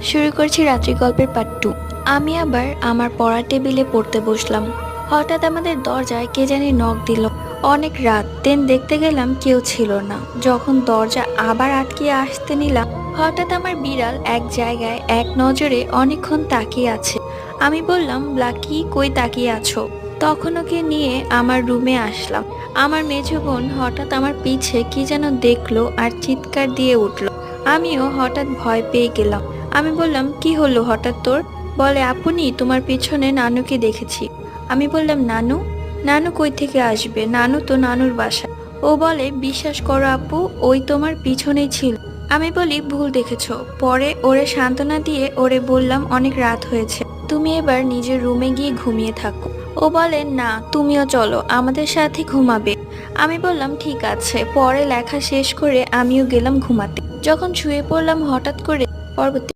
শুরু করছি রাত্রি গল্পের পার্ট 2। আমি আবার আমার পড়ার টেবিলে পড়তে বসলাম। হঠাৎ আমাদের দরজায় কে জানি নক দিল। অনেক রাত, দেন দেখতে গেলাম কেউ ছিল না। যখন দরজা আবার আটকে আসতে নিলাম, হঠাৎ আমার বিড়াল এক জায়গায় এক নজরে অনেকক্ষণ তাকিয়ে আছে। আমি বললাম, ব্লাকি কই তাকিয়ে আছো? তখন ওকে নিয়ে আমার রুমে আসলাম। আমার মেঝো বোন হঠাৎ আমার পিছে কি যেন দেখলো আর চিৎকার দিয়ে উঠলো। আমিও হঠাৎ ভয় পেয়ে গেলাম। আমি বললাম, কি হলো হঠাৎ তোর? বলে, আপনি তোমার পিছনে নানুকে দেখেছি। আমি বললাম, নানু? নানু কই থেকে আসবে? নানু তো নানুর বাসা। ও বলে, বিশ্বাস করো আপু, ওই তোমার পিছনেই ছিল। আমি বলি, ভুল দেখেছো। পরে ওরে সান্ত্বনা দিয়ে ওরে বললাম, অনেক রাত হয়েছে, তুমি এবার নিজের রুমে গিয়ে ঘুমিয়ে থাকো। ও বলে, না তুমিও চলো, আমাদের সাথে ঘুমাবে। আমি বললাম, ঠিক আছে। পরে লেখা শেষ করে আমিও গেলাম ঘুমাতে। যখন শুয়ে পড়লাম, হঠাৎ করে পরবর্তী